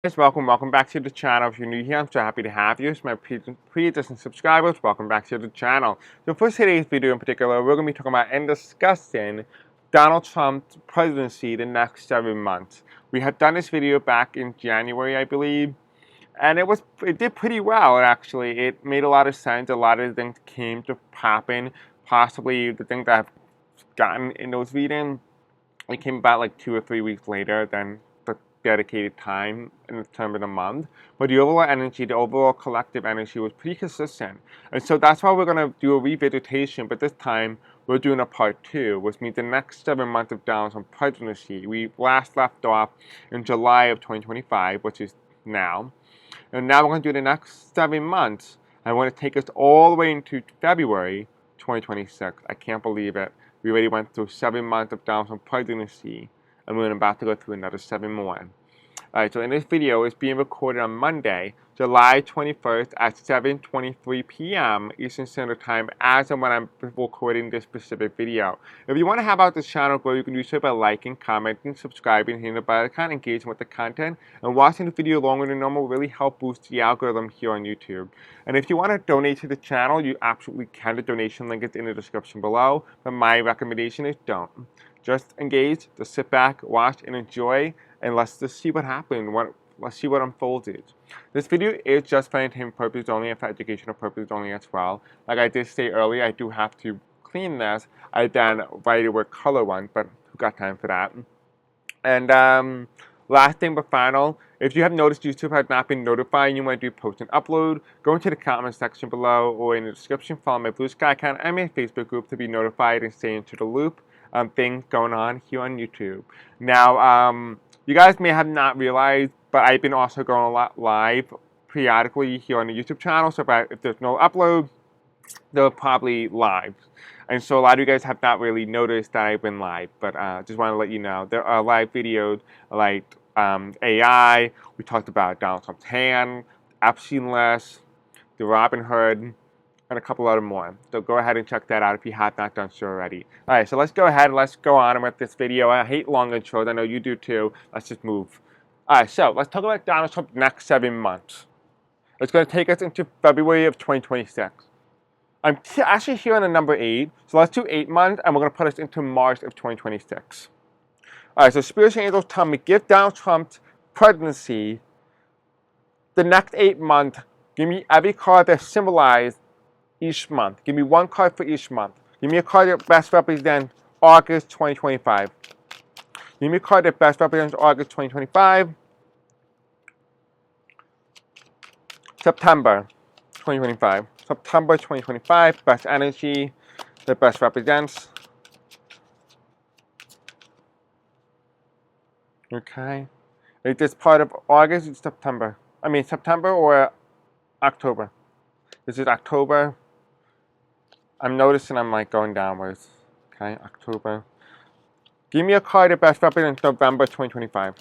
Guys, welcome back to the channel. If you're new here, I'm so happy to have you. As my pre-existing subscribers, welcome back to the channel. So for today's video in particular, we're going to be talking about and discussing Donald Trump's presidency the next 7 months. We had done this video back in January, I believe, and it did pretty well actually. It made a lot of sense. A lot of things came to happen. Possibly the thing that I've gotten in those readings, it came about like 2 or 3 weeks later than the dedicated time in the term of the month. But the overall energy, the overall collective energy was pretty consistent. And so that's why we're going to do a revisitation, but this time we're doing a part 2, which means the next 7 months of Donald Trump's presidency. We last left off in July of 2025, which is now. And now we're going to do the next 7 months. And we're going to take us all the way into February 2026. I can't believe it. We already went through 7 months of Donald Trump's presidency, and we're about to go through another 7 more. Alright, so in this video, it's being recorded on Monday, July 21st at 7:23 p.m. Eastern Standard Time, as of when I'm recording this specific video. If you want to help out this channel grow, you can do so by liking, commenting, subscribing, hitting the bell icon, engaging with the content, and watching the video longer than normal will really help boost the algorithm here on YouTube. And if you want to donate to the channel, you absolutely can. The donation link is in the description below, but my recommendation is don't. Just engage, just sit back, watch, and enjoy, and let's just see what happened. Let's see what unfolded. This video is just for entertainment purposes only and for educational purposes only as well. Like I did say earlier, I do have to clean this. I then write it with color one, but who got time for that? And last thing but final, if you have noticed YouTube has not been notified and you want to do post and upload, go into the comment section below or in the description, follow my Blue Sky account and my Facebook group to be notified and stay into the loop. Things going on here on YouTube. Now, you guys may have not realized, but I've been also going a lot live periodically here on the YouTube channel. So if there's no upload, they're probably live. And so a lot of you guys have not really noticed that I've been live, but just want to let you know there are live videos like AI. We talked about Donald Trump's hand, Epstein list, the Robin Hood, and a couple other more. So go ahead and check that out if you have not done so already. Alright, so let's go ahead and let's go on with this video. I hate long intros. I know you do too. Let's just move. Alright, so let's talk about Donald Trump's next 7 months. It's going to take us into February of 2026. I'm actually here on the number 8. So let's do 8 months, and we're going to put us into March of 2026. Alright, so spiritual angels tell me give Donald Trump's presidency the next 8 months. Give me every card that symbolizes each month. Give me one card for each month. Give me a card that best represents August 2025. Give me a card that best represents August 2025. September 2025. September 2025. Best energy that best represents. Okay. Is this part of August or September? I mean September or October? This is October. I'm noticing I'm like going downwards. Okay, October. Give me a card that best represents November 2025.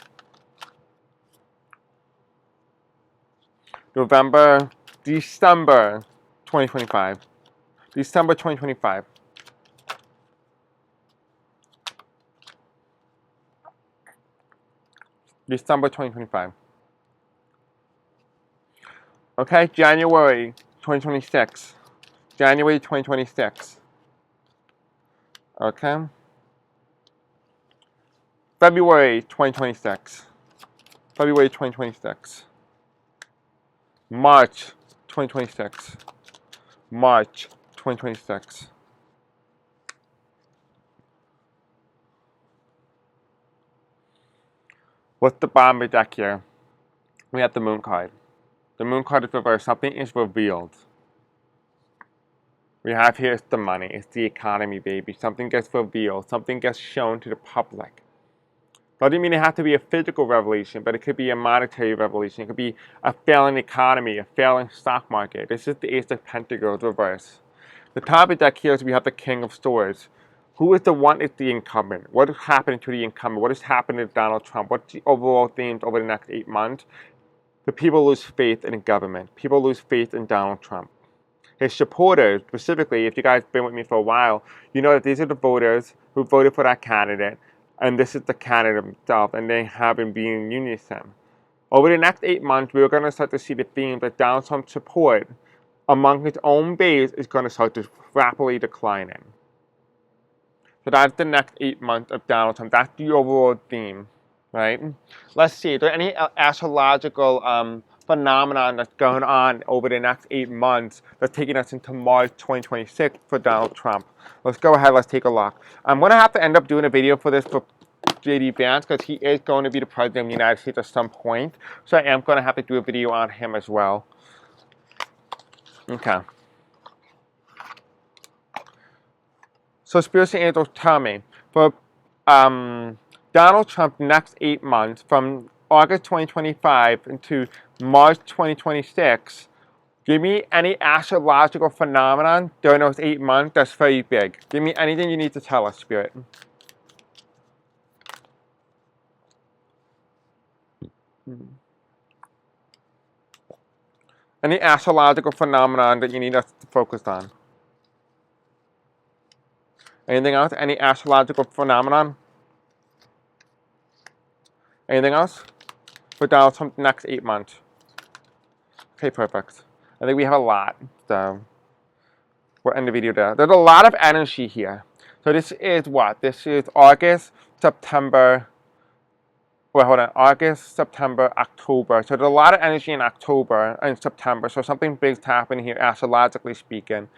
November, December 2025. December 2025. December 2025. Okay, January 2026. January 2026. Okay. February 2026. February 2026. March 2026. March 2026. What's the bottom of the deck here? We have the moon card. The moon card is reversed. Something is revealed. We have here is the money. It's the economy, baby. Something gets revealed. Something gets shown to the public. Doesn't mean it has to be a physical revelation, but it could be a monetary revelation. It could be a failing economy, a failing stock market. This is the Ace of Pentacles reverse. The top of the deck here is we have the King of Swords. Who is the one? It's the incumbent. What is happening to the incumbent? What is happening to Donald Trump? What's the overall themes over the next 8 months? The people lose faith in the government. People lose faith in Donald Trump. His supporters, specifically, if you guys have been with me for a while, you know that these are the voters who voted for that candidate, and this is the candidate himself, and they have been being in unison. Over the next 8 months, we're going to start to see the theme that Donald Trump's support among his own base is going to start to rapidly declining. So that's the next 8 months of Donald Trump. That's the overall theme, right? Let's see. Is there any astrological phenomenon that's going on over the next 8 months that's taking us into March 2026 for Donald Trump? Let's go ahead. Let's take a look. I'm going to have to end up doing a video for this for J.D. Vance because he is going to be the president of the United States at some point. So I am going to have to do a video on him as well. Okay. So spiritual angels tell me, for Donald Trump next 8 months, from August 2025 into March 2026, give me any astrological phenomenon during those 8 months that's very big. Give me anything you need to tell us, Spirit. Any astrological phenomenon that you need us to focus on? Anything else? Any astrological phenomenon? Anything else? For Donald Trump next 8 months. Okay, perfect. I think we have a lot, so we'll end the video there. There's a lot of energy here. So this is what? This is August, September. Well, hold on. August, September, October. So there's a lot of energy in October and September. So something big's happening here, astrologically speaking.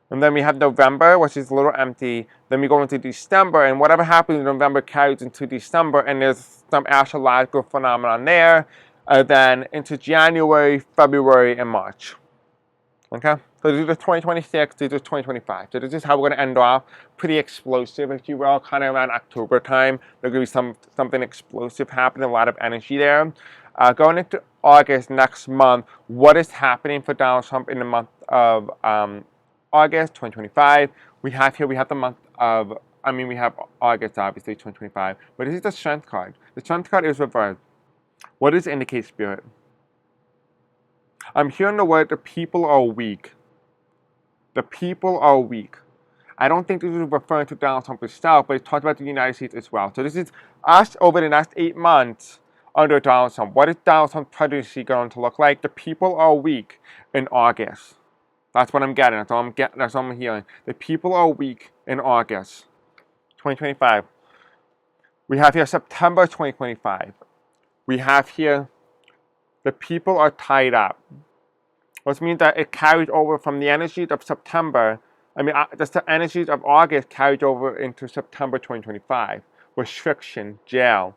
And then we have November, which is a little empty. Then we go into December, and whatever happens in November carries into December, and there's some astrological phenomenon there. Then into January, February, and March. Okay? So these are 2026, these are 2025. So this is how we're going to end off. Pretty explosive, if you will, kind of around October time. There's going to be something explosive happening, a lot of energy there. Going into August next month, what is happening for Donald Trump in the month of August 2025. We have the month of, we have August, obviously, 2025. But this is the strength card. The strength card is reversed. What does it indicate, Spirit? I'm hearing the word, the people are weak. The people are weak. I don't think this is referring to Donald Trump himself, but it's talking about the United States as well. So this is us over the next 8 months under Donald Trump. What is Donald Trump's presidency going to look like? The people are weak in August. That's what I'm getting. That's all I'm getting. That's all I'm hearing. The people are weak in August 2025. We have here September 2025. We have here the people are tied up, which means that it carries over from the energies of September. The energies of August carried over into September 2025. Restriction, jail.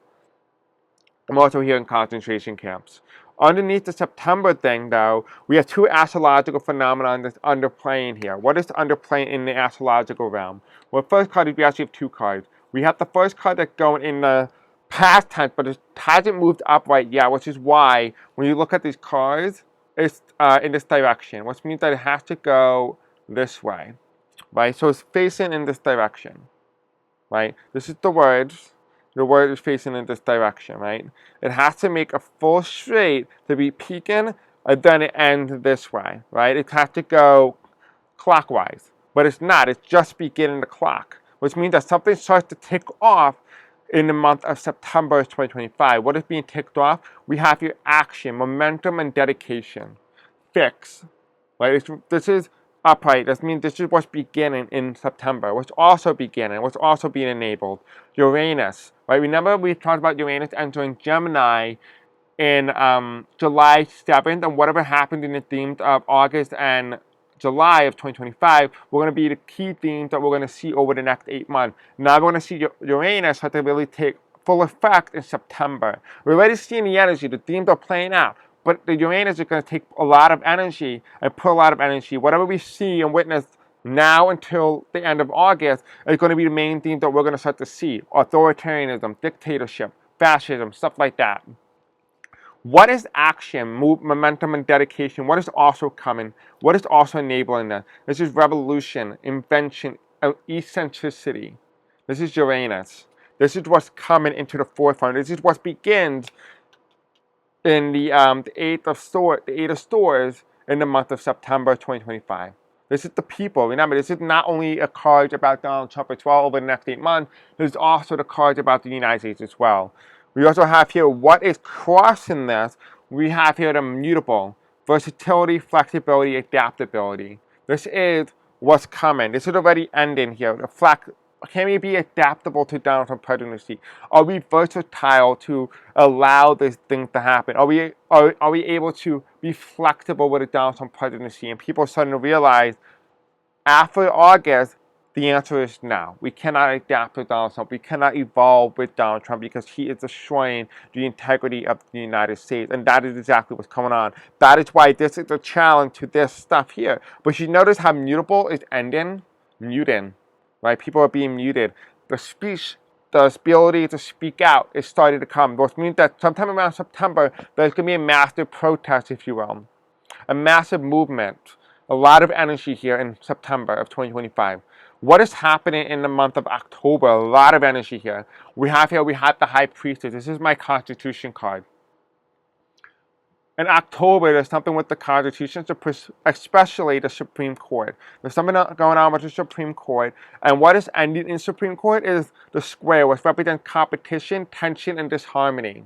I'm also here in concentration camps. Underneath the September thing, though, we have two astrological phenomena that's underplaying here. What is underplaying in the astrological realm? Well, first card is we actually have two cards. We have the first card that's going in the past tense, but it hasn't moved upright yet, which is why when you look at these cards, it's in this direction, which means that it has to go this way, right? So it's facing in this direction, right? This is the words. The word is facing in this direction, right? It has to make a full straight to be peaking, and then it ends this way, right? It has to go clockwise, but it's not. It's just beginning the clock, which means that something starts to tick off in the month of September 2025. What is being ticked off? We have your action, momentum, and dedication. Fix, right? This is upright. That means this is what's beginning in September. What's also beginning. What's also being enabled. Uranus, right? Remember we talked about Uranus entering Gemini in July 7th, and whatever happened in the themes of August and July of 2025, we're going to be the key themes that we're going to see over the next 8 months. Now we're going to see Uranus start to really take full effect in September. We're already seeing the energy. The themes are playing out. But the Uranus is going to take a lot of energy and put a lot of energy. Whatever we see and witness now until the end of August is going to be the main themes that we're going to start to see. Authoritarianism, dictatorship, fascism, stuff like that. What is action, momentum, and dedication? What is also coming? What is also enabling that? This is revolution, invention, eccentricity. This is Uranus. This is what's coming into the forefront. This is what begins in the Eight of Swords in the month of September 2025. This is the people. Remember, this is not only a card about Donald Trump as well over the next 8 months. There's also the cards about the United States as well. We also have here what is crossing this. We have here the mutable, versatility, flexibility, adaptability. This is what's coming. This is already ending here. Can we be adaptable to Donald Trump presidency? Are we versatile to allow this thing to happen? Are we able to be flexible with the Donald Trump presidency? And people are starting to realize after August, the answer is no. We cannot adapt with Donald Trump. We cannot evolve with Donald Trump because he is destroying the integrity of the United States. And that is exactly what's going on. That is why this is a challenge to this stuff here. But you notice how mutable is ending? Muting. Right? People are being muted. The speech, the ability to speak out is starting to come, which means that sometime around September, there's going to be a massive protest, if you will. A massive movement. A lot of energy here in September of 2025. What is happening in the month of October? A lot of energy here. We have the High Priestess. This is my Constitution card. In October, there's something with the Constitution, especially the Supreme Court. There's something going on with the Supreme Court. And what is ending in Supreme Court is the square, which represents competition, tension, and disharmony.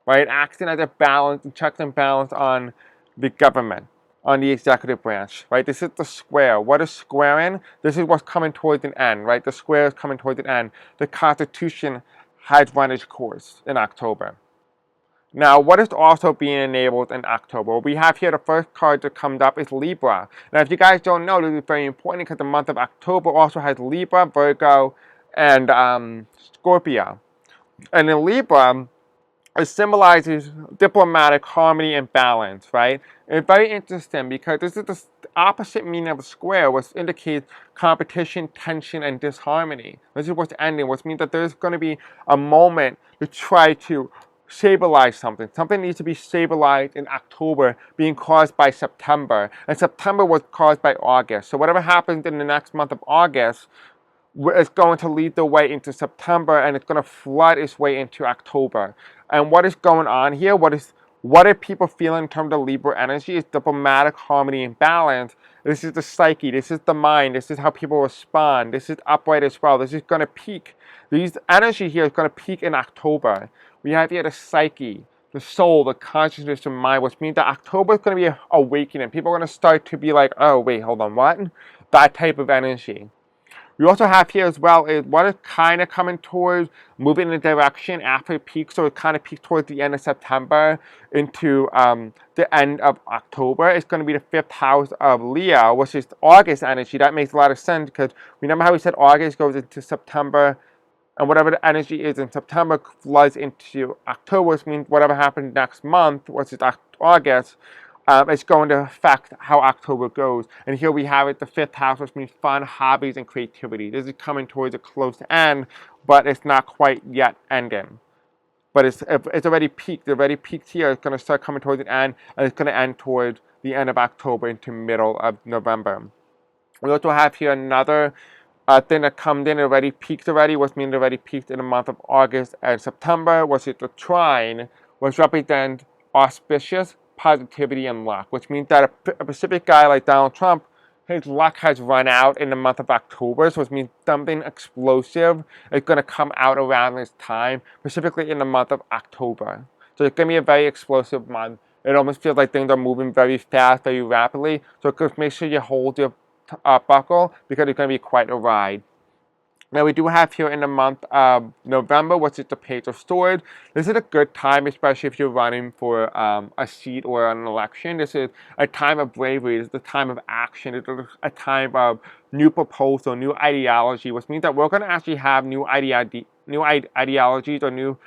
Right? Acting as a balance, checks and balance on the government, on the executive branch, right? This is the square. What is squaring? This is what's coming towards an end, right? The square is coming towards an end. The Constitution has run its course in October. Now, what is also being enabled in October? We have here the first card that comes up is Libra. Now, if you guys don't know, this is very important because the month of October also has Libra, Virgo, and Scorpio. And in Libra, it symbolizes diplomatic harmony and balance, right? And it's very interesting because this is the opposite meaning of a square, which indicates competition, tension, and disharmony. This is what's ending, which means that there's going to be a moment to try to stabilize something. Something needs to be stabilized in October, being caused by September. And September was caused by August. So whatever happens in the next month of August, it's going to lead the way into September, and it's going to flood its way into October. And what is going on here? What are people feeling in terms of Libra energy? Is diplomatic harmony and balance. This is the psyche. This is the mind. This is how people respond. This is upright as well. This is going to peak. These energy here is going to peak in October. We have here the psyche, the soul, the consciousness, the mind, which means that October is going to be an awakening. People are going to start to be like, oh, wait, hold on, what? That type of energy. We also have here as well is what is kind of coming towards moving in a direction after it peaks. So it kind of peaks towards the end of September into the end of October. It's going to be the 5th house of Leo, which is August energy. That makes a lot of sense because remember how we said August goes into September, and whatever the energy is in September floods into October, which means whatever happens next month, which is August, it's going to affect how October goes. And here we have it, the 5th house, which means fun, hobbies, and creativity. This is coming towards a close end, but it's not quite yet ending. But it's already peaked. It already peaked here. It's going to start coming towards the end, and it's going to end towards the end of October into middle of November. We also have here another thing that comes in, already peaked already, which means it already peaked in the month of August and September, which is the trine, which represents auspicious, positivity, and luck, which means that a specific guy like Donald Trump, his luck has run out in the month of October, so it means something explosive is going to come out around this time, specifically in the month of October. So it's going to be a very explosive month. It almost feels like things are moving very fast, very rapidly, so just make sure you hold your buckle because it's going to be quite a ride. Now we do have here in the month of November, which is the Page of Swords. This is a good time, especially if you're running for a seat or an election. This is a time of bravery. This is a time of action. It's a time of new proposal, new ideology, which means that we're going to actually have new ideologies or new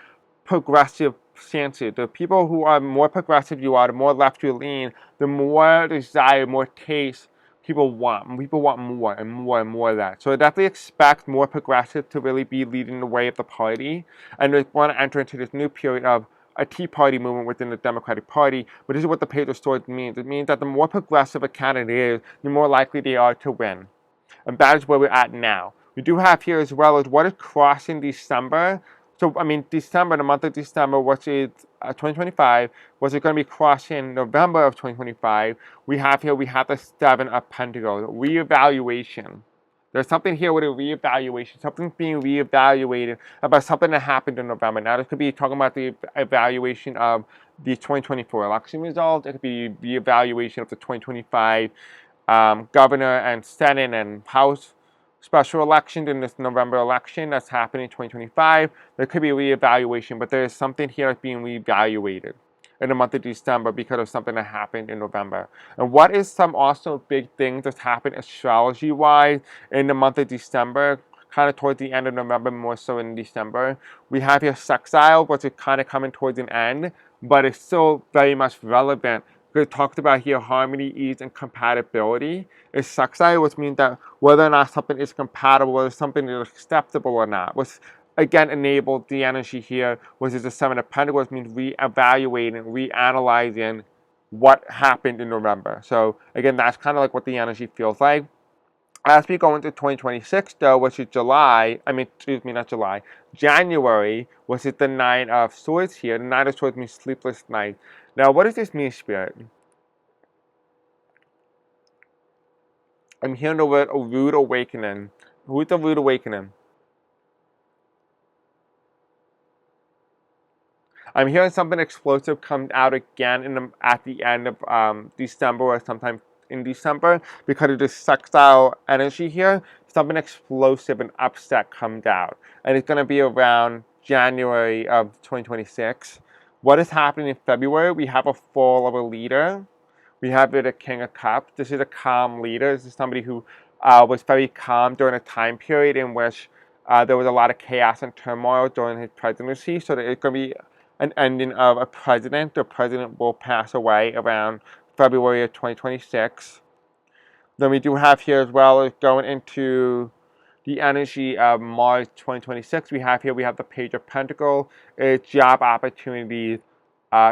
progressive stances. The people who are more progressive you are, the more left you lean, the more desire, more taste people want. People want more and more and more of that. So I definitely expect more progressive to really be leading the way of the party. And they want to enter into this new period of a Tea Party movement within the Democratic Party. But this is what the Page of Swords means. It means that the more progressive a candidate is, the more likely they are to win. And that is where we're at now. We do have here as well as what is crossing December. So, I mean, December, the month of December, which is 2025, was it going to be crossing November of 2025? We have here, we have the 7 of Pentacles, reevaluation. There's something here with a reevaluation, something being reevaluated about something that happened in November. Now, this could be talking about the evaluation of the 2024 election results. It could be reevaluation of the 2025 governor and Senate and House special election in this November election that's happening in 2025. There could be a reevaluation, but there is something here that's being reevaluated in the month of December because of something that happened in November. And what is some also big things that's happened astrology-wise in the month of December, kind of towards the end of November, more so in December? We have here sextile, which is kind of coming towards an end, but it's still very much relevant. We talked about here harmony, ease, and compatibility. It's sextile, which means that whether or not something is compatible, whether something is acceptable or not, which again enabled the energy here, which is the Seven of Pentacles, means reevaluating, reanalyzing what happened in November. So again, that's kind of like what the energy feels like. As we go into 2026, though, which is January, which is the Nine of Swords here. The Nine of Swords means sleepless night. Now, what does this mean, Spirit? I'm hearing the word a rude awakening. Who is the rude awakening? I'm hearing something explosive come out again at the end of December or sometime in December because of this sextile energy here. Something explosive and upset comes out. And it's going to be around January of 2026. What is happening in February? We have a fall of a leader. We have the King of Cups. This is a calm leader. This is somebody who was very calm during a time period in which there was a lot of chaos and turmoil during his presidency. So it's going to be an ending of a president. The president will pass away around February of 2026. Then we do have here as well as going into the energy of March 2026. We have the Page of Pentacles. It's job opportunities.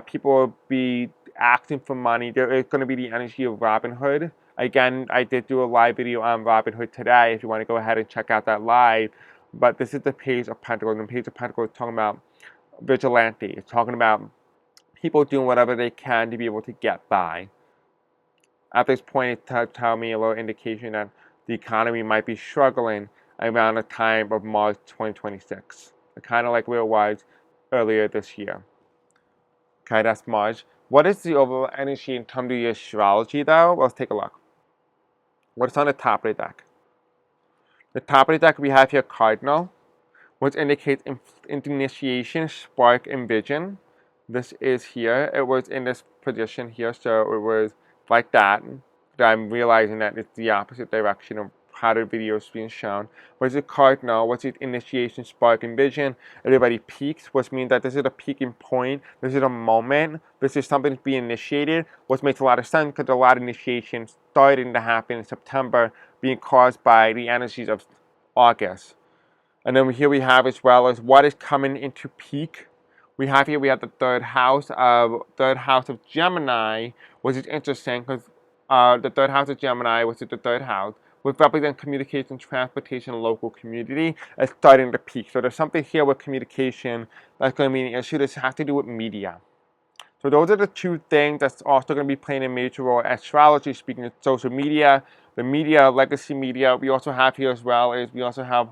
People will be asking for money. There is going to be the energy of Robin Hood. Again, I did do a live video on Robin Hood today if you want to go ahead and check out that live. But this is the Page of Pentacles. And the Page of Pentacles is talking about vigilante. It's talking about people doing whatever they can to be able to get by. At this point, it tells me a little indication that the economy might be struggling around the time of March 2026. Kind of like where it was earlier this year. Okay, that's March. What is the overall energy in terms of the astrology, though? Let's take a look. What's on the top of the deck? The top of the deck, we have here Cardinal, which indicates initiation, spark, and vision. This is here. It was in this position here, so it was like that. I'm realizing that it's the opposite direction of how the video is being shown. What is a cardinal? What's it? Initiation, spark, and vision. Everybody peaks, which means that this is a peaking point. This is a moment. This is something to be initiated, which makes a lot of sense because a lot of initiations starting to happen in September, being caused by the energies of August. And then here we have as well as what is coming into peak. We have the third house of Gemini, which is interesting because the third house of Gemini, which is the third house, which represents communication, transportation, and local community, is starting to peak. So there's something here with communication that's going to be an issue. This has to do with media. So those are the two things that's also going to be playing a major role. Astrology, speaking of social media, the media, legacy media. We also have here as well is we also have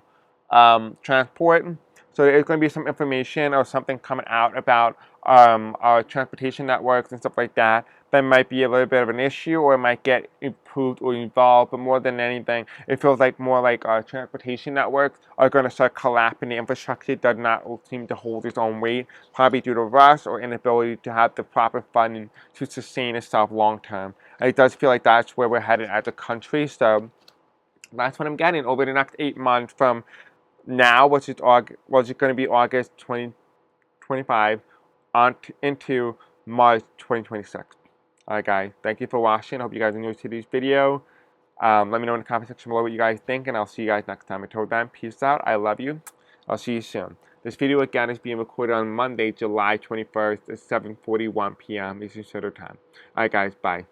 transport. So there's going to be some information or something coming out about our transportation networks and stuff like that. That might be a little bit of an issue, or it might get improved or evolved. But more than anything, it feels like more like our transportation networks are going to start collapsing. The infrastructure does not seem to hold its own weight, probably due to rust or inability to have the proper funding to sustain itself long term. And it does feel like that's where we're headed as a country. So that's what I'm getting over the next 8 months from now, which is going to be August 2025, on into March 2026. Alright guys, thank you for watching. I hope you guys enjoyed today's video. Let me know in the comment section below what you guys think, and I'll see you guys next time. Until then, peace out. I love you. I'll see you soon. This video again is being recorded on Monday, July 21st at 7:41 p.m. Eastern Standard Time. Alright guys, bye.